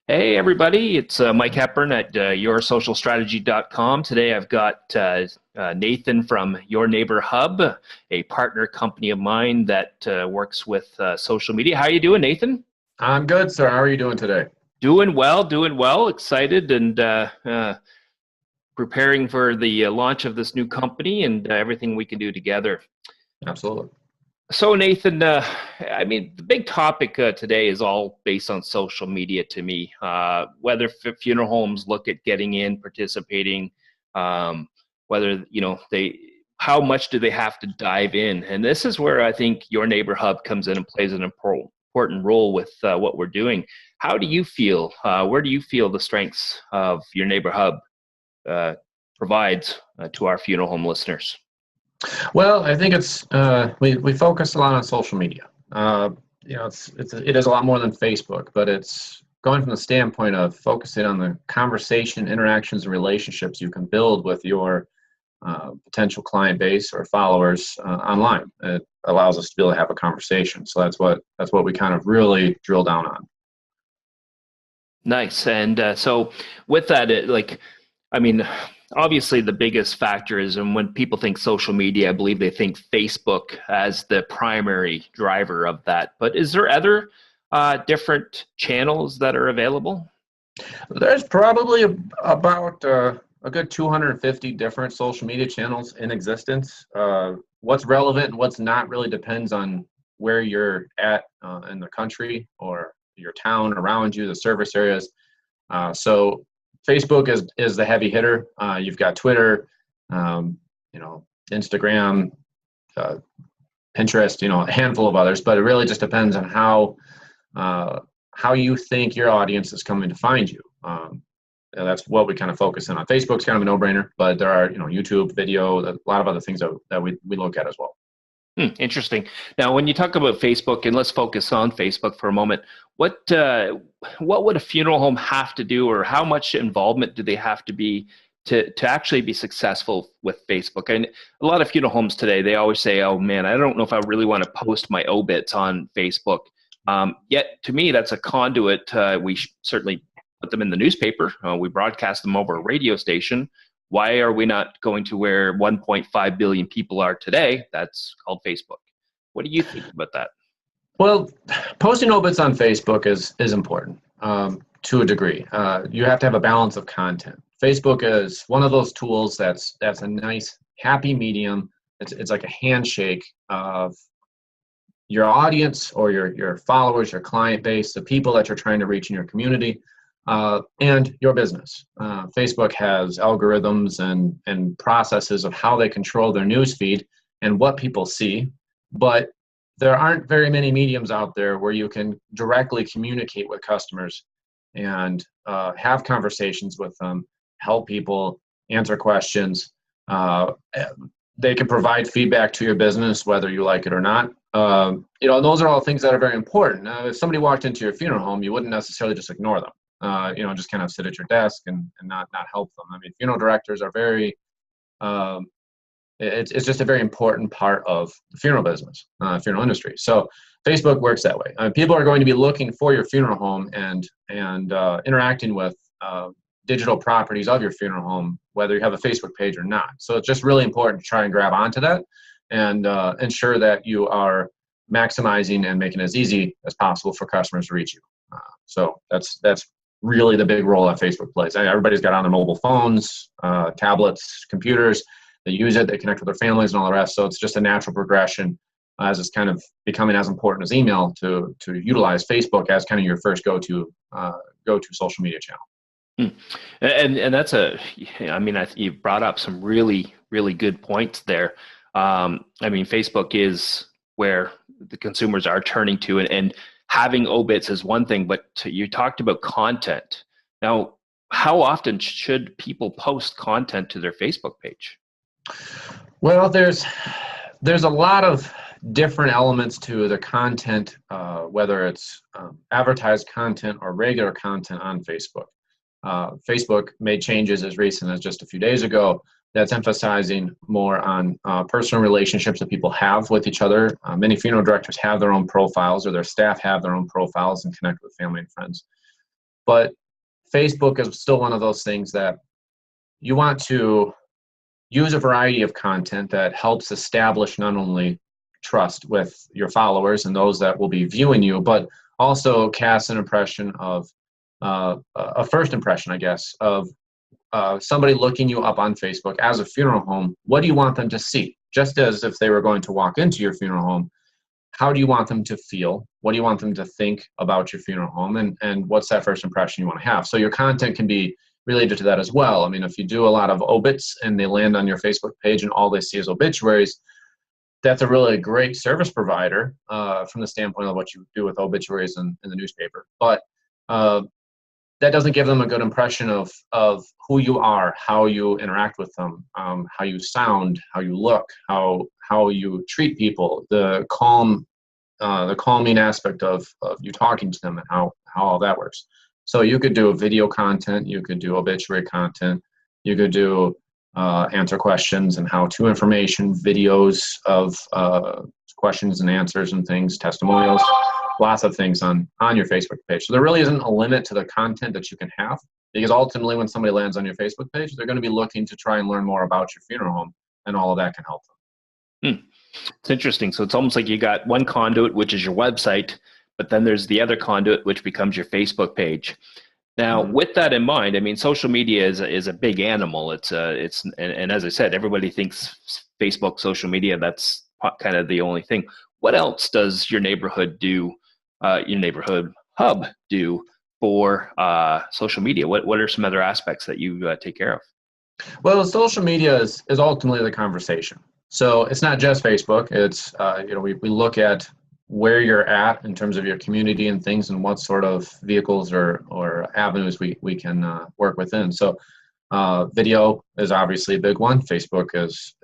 Hey everybody, it's Mike Hepburn at yoursocialstrategy.com. Today I've got Nathan from YourNeighborHub, a partner company of mine that works with social media. How are you doing, Nathan? I'm good, sir. How are you doing today? Doing well, doing well. Excited and preparing for the launch of this new company and everything we can do together. Absolutely. So Nathan, the big topic today is all based on social media to me. Whether funeral homes look at getting in, participating, whether how much do they have to dive in? And this is where I think your neighbor hub comes in and plays an important role with what we're doing. How do you feel? Where do you feel the strengths of your neighbor hub provides to our funeral home listeners? Well, I think it's we focus a lot on social media. It is a lot more than Facebook, but it's going from the standpoint of focusing on the conversation, interactions, and relationships you can build with your potential client base or followers online. It allows us to be able to have a conversation. So that's what we kind of really drill down on. Nice. And so with that, obviously the biggest factor is, and when people think social media, I believe they think Facebook as the primary driver of that. But is there other different channels that are available? There's probably about a good 250 different social media channels in existence. What's relevant and what's not really depends on where you're at in the country or your town around you, the service areas. So Facebook is the heavy hitter. You've got Twitter, Instagram, Pinterest, a handful of others, but it really just depends on how you think your audience is coming to find you. And that's what we kind of focus in on. Facebook's kind of a no-brainer, but there are, YouTube, video, a lot of other things that we look at as well. Interesting. Now, when you talk about Facebook, and let's focus on Facebook for a moment, what would a funeral home have to do, or how much involvement do they have to be to actually be successful with Facebook? And a lot of funeral homes today, they always say, "Oh man, I don't know if I really want to post my obits on Facebook." Yet, to me, that's a conduit. We certainly put them in the newspaper. We broadcast them over a radio station. Why are we not going to where 1.5 billion people are today? That's called Facebook. What do you think about that? Well, posting obits on Facebook is important to a degree. You have to have a balance of content. Facebook is one of those tools that's a nice happy medium. It's like a handshake of your audience or your followers, your client base, the people that you're trying to reach in your community, and your business. Facebook has algorithms and processes of how they control their news feed and what people see, but there aren't very many mediums out there where you can directly communicate with customers and have conversations with them, help people, answer questions. They can provide feedback to your business, whether you like it or not. Those are all things that are very important. If somebody walked into your funeral home, you wouldn't necessarily just ignore them. Just kind of sit at your desk and not help them. I mean, funeral directors are very, it's just a very important part of the funeral business, funeral industry. So Facebook works that way. People are going to be looking for your funeral home and interacting with digital properties of your funeral home, whether you have a Facebook page or not. So it's just really important to try and grab onto that and ensure that you are maximizing and making it as easy as possible for customers to reach you. So that's really the big role that Facebook plays. Everybody's got on their mobile phones, tablets, computers. They use it, they connect with their families and all the rest. So it's just a natural progression as it's kind of becoming as important as email to utilize Facebook as kind of your first go-to social media channel. And that's you've brought up some really, really good points there. Facebook is where the consumers are turning to, and having obits is one thing, but you talked about content. Now, how often should people post content to their Facebook page? Well, there's a lot of different elements to the content, whether it's advertised content or regular content on Facebook. Facebook made changes as recent as just a few days ago that's emphasizing more on personal relationships that people have with each other. Many funeral directors have their own profiles, or their staff have their own profiles and connect with family and friends. But Facebook is still one of those things that you want to use a variety of content that helps establish not only trust with your followers and those that will be viewing you, but also cast an impression of a first impression, I guess, of somebody looking you up on Facebook as a funeral home. What do you want them to see? Just as if they were going to walk into your funeral home, how do you want them to feel? What do you want them to think about your funeral home? And what's that first impression you want to have? So your content can be related to that as well. I mean, if you do a lot of obits and they land on your Facebook page and all they see is obituaries, that's a really great service provider from the standpoint of what you do with obituaries in the newspaper. But that doesn't give them a good impression of who you are, how you interact with them, how you sound, how you look, how you treat people, the calming aspect of you talking to them, and how all that works. So you could do video content, you could do obituary content, you could do answer questions and how-to information, videos of questions and answers and things, testimonials, lots of things on your Facebook page. So there really isn't a limit to the content that you can have, because ultimately when somebody lands on your Facebook page, they're going to be looking to try and learn more about your funeral home, and all of that can help them. It's interesting. So it's almost like you got one conduit, which is your website, but then there's the other conduit, which becomes your Facebook page. Now, with that in mind, I mean, social media is a big animal. It's and as I said, everybody thinks Facebook, social media, that's kind of the only thing. What else does your neighborhood do? Your neighborhood hub do for social media? What are some other aspects that you take care of? Well, social media is ultimately the conversation. So it's not just Facebook. It's we look at where you're at in terms of your community and things, and what sort of vehicles or avenues we can work within. So video is obviously a big one. Facebook is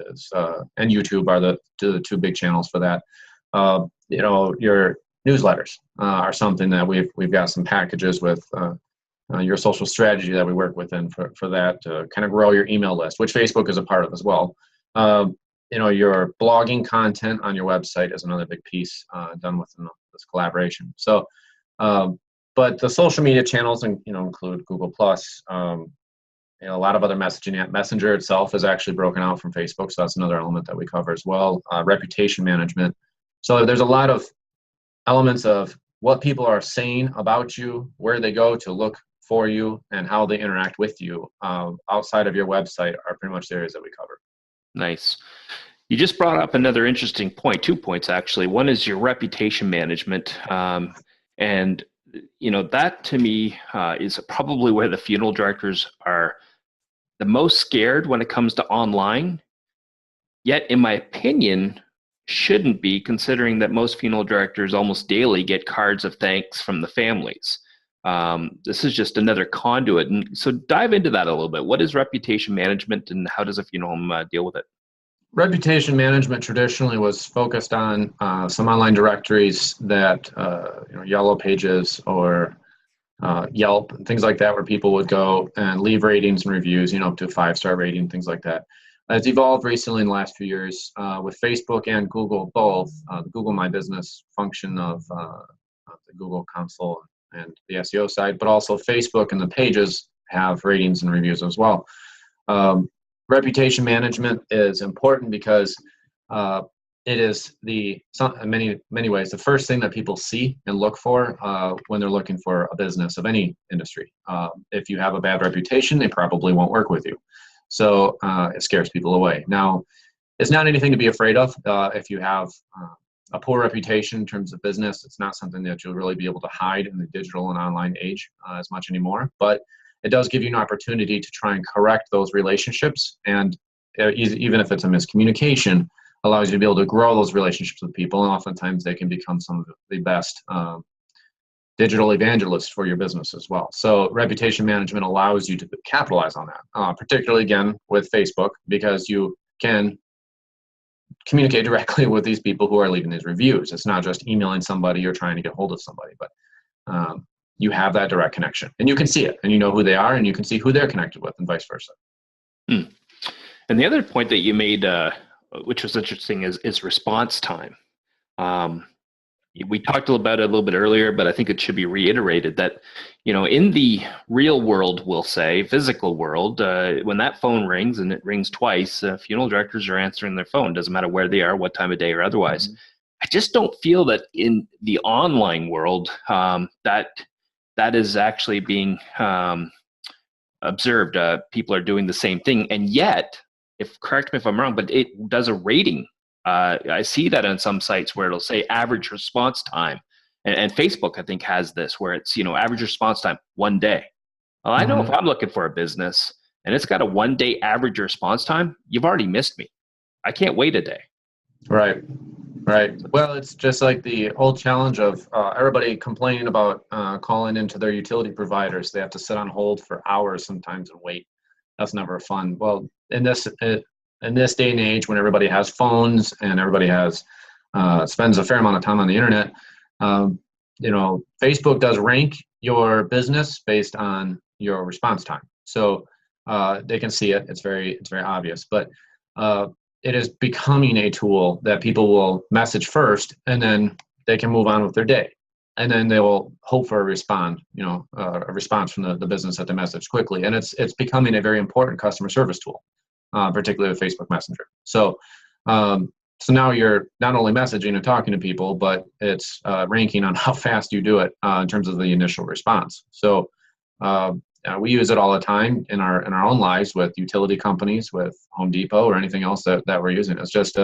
and YouTube are the two big channels for that. Your newsletters are something that we've got some packages with your social strategy that we work within for that to kind of grow your email list, which Facebook is a part of as well. Your blogging content on your website is another big piece done within this collaboration. So, but the social media channels include Google Plus. A lot of other messaging. Messenger itself is actually broken out from Facebook, so that's another element that we cover as well. Reputation management. So there's a lot of elements of what people are saying about you, where they go to look for you, and how they interact with you outside of your website are pretty much the areas that we cover. Nice. You just brought up another interesting point, 2 points actually. One is your reputation management. And that to me is probably where the funeral directors are the most scared when it comes to online. Yet, in my opinion, shouldn't be, considering that most funeral directors almost daily get cards of thanks from the families. This is just another conduit. And so dive into that a little bit. What is reputation management, and how does a funeral home deal with it? Reputation management traditionally was focused on some online directories that, Yellow Pages or Yelp and things like that, where people would go and leave ratings and reviews, up to a 5-star rating, things like that. It's evolved recently in the last few years with Facebook and Google both, the Google My Business function of the Google console and the SEO side, but also Facebook and the pages have ratings and reviews as well. Reputation management is important because it is in many ways the first thing that people see and look for when they're looking for a business of any industry. If you have a bad reputation, they probably won't work with you. So it scares people away. Now, it's not anything to be afraid of. If you have a poor reputation in terms of business, it's not something that you'll really be able to hide in the digital and online age as much anymore. But it does give you an opportunity to try and correct those relationships. And even if it's a miscommunication, allows you to be able to grow those relationships with people. And oftentimes they can become some of the best digital evangelists for your business as well. So reputation management allows you to capitalize on that, particularly again with Facebook, because you can communicate directly with these people who are leaving these reviews. It's not just emailing somebody or trying to get hold of somebody, but you have that direct connection, and you can see it, and you know who they are, and you can see who they're connected with, and vice versa. And the other point that you made, which was interesting, is response time. We talked about it a little bit earlier, but I think it should be reiterated that, in the real world, we'll say, physical world, when that phone rings and it rings twice, funeral directors are answering their phone. Doesn't matter where they are, what time of day or otherwise. Mhm. I just don't feel that in the online world that is actually being observed. People are doing the same thing, and yet, correct me if I'm wrong, but it does a rating. I see that on some sites where it'll say average response time, and Facebook I think has this where it's average response time 1 day. Well, I know if Mhm. I'm looking for a business and it's got a 1 day average response time, you've already missed me. I can't wait a day. Right. Right. Well, it's just like the old challenge of everybody complaining about calling into their utility providers. They have to sit on hold for hours sometimes and wait. That's never fun. Well, in this day and age, when everybody has phones and everybody has spends a fair amount of time on the internet, um, Facebook does rank your business based on your response time. So they can see it. It's very obvious, but it is becoming a tool that people will message first, and then they can move on with their day, and then they will hope for a response from the business that they message quickly, and it's becoming a very important customer service tool, particularly with Facebook Messenger. So now you're not only messaging and talking to people, but it's ranking on how fast you do it in terms of the initial response. So uh, we use it all the time in our own lives with utility companies, with Home Depot, or anything else that we're using. It's just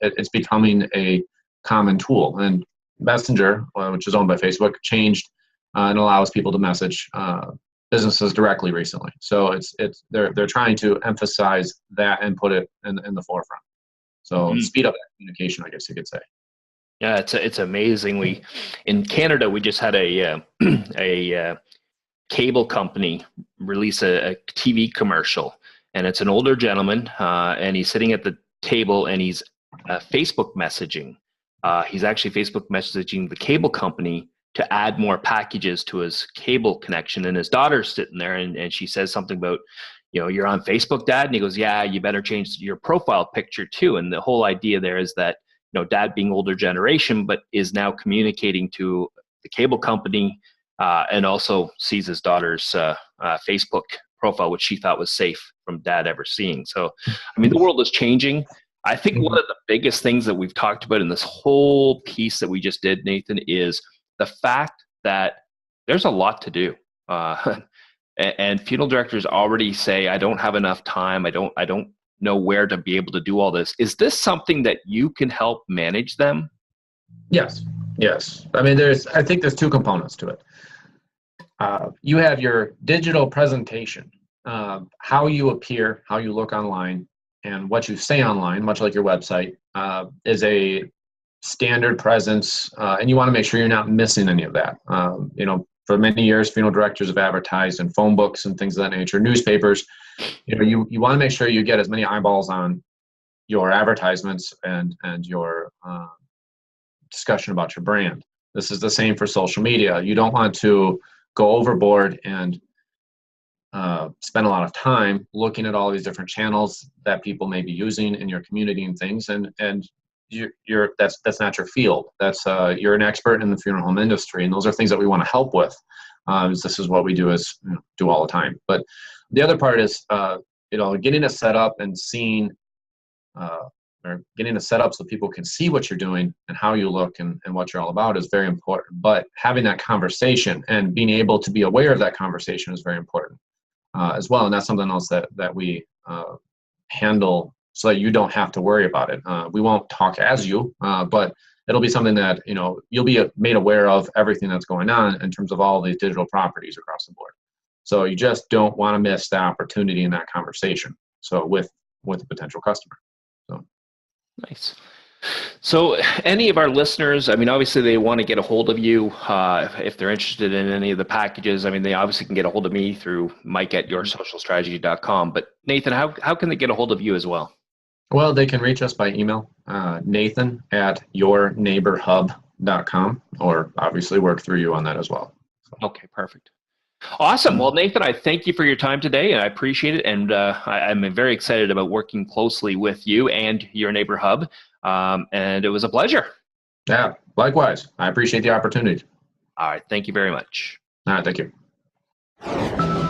it's becoming a common tool. And Messenger, which is owned by Facebook, changed and allows people to message businesses directly recently. So they're trying to emphasize that and put it in the forefront. So Mhm. speed up that communication, I guess you could say. Yeah, it's amazing. In Canada we just had a a cable company release a TV commercial, and it's an older gentleman, and he's sitting at the table, and he's Facebook messaging. He's actually Facebook messaging the cable company to add more packages to his cable connection, and his daughter's sitting there, and she says something about, you're on Facebook, Dad, and he goes, yeah, you better change your profile picture too. And the whole idea there is that, Dad being older generation, but is now communicating to the cable company, and also sees his daughter's Facebook profile, which she thought was safe from Dad ever seeing. So, I mean, the world is changing. I think one Mhm. of the biggest things that we've talked about in this whole piece that we just did, Nathan, is the fact that there's a lot to do. And funeral directors already say, I don't have enough time. I don't know where to be able to do all this. Is this something that you can help manage them? Yes, yes. I mean, I think there's two components to it. You have your digital presentation, how you appear, how you look online, and what you say online, much like your website, is a standard presence, and you want to make sure you're not missing any of that. For many years, funeral directors have advertised in phone books and things of that nature, newspapers. You want to make sure you get as many eyeballs on your advertisements and your discussion about your brand. This is the same for social media. You don't want to go overboard and spend a lot of time looking at all these different channels that people may be using in your community and things, and that's not your field. That's you're an expert in the funeral home industry, and those are things that we want to help with. This is what we do all the time. But the other part is getting a setup and seeing or getting a setup so people can see what you're doing and how you look and what you're all about is very important. But having that conversation and being able to be aware of that conversation is very important as well. And that's something else that we handle so that you don't have to worry about it. We won't talk as you, but it'll be something that you'll be made aware of everything that's going on in terms of all these digital properties across the board. So you just don't want to miss the opportunity in that conversation. So with a potential customer. So. Nice. So, any of our listeners, I mean, obviously they want to get a hold of you if they're interested in any of the packages. I mean, they obviously can get a hold of me through mike@yoursocialstrategy.com. But Nathan, how can they get a hold of you as well? Well, they can reach us by email, nathan@YourNeighborHub.com, or obviously work through you on that as well. So. Okay, perfect. Awesome. Well, Nathan, I thank you for your time today, and I appreciate it. And I'm very excited about working closely with you and Your Neighbor Hub. And it was a pleasure. Yeah, likewise. I appreciate the opportunity. All right. Thank you very much. All right, thank you.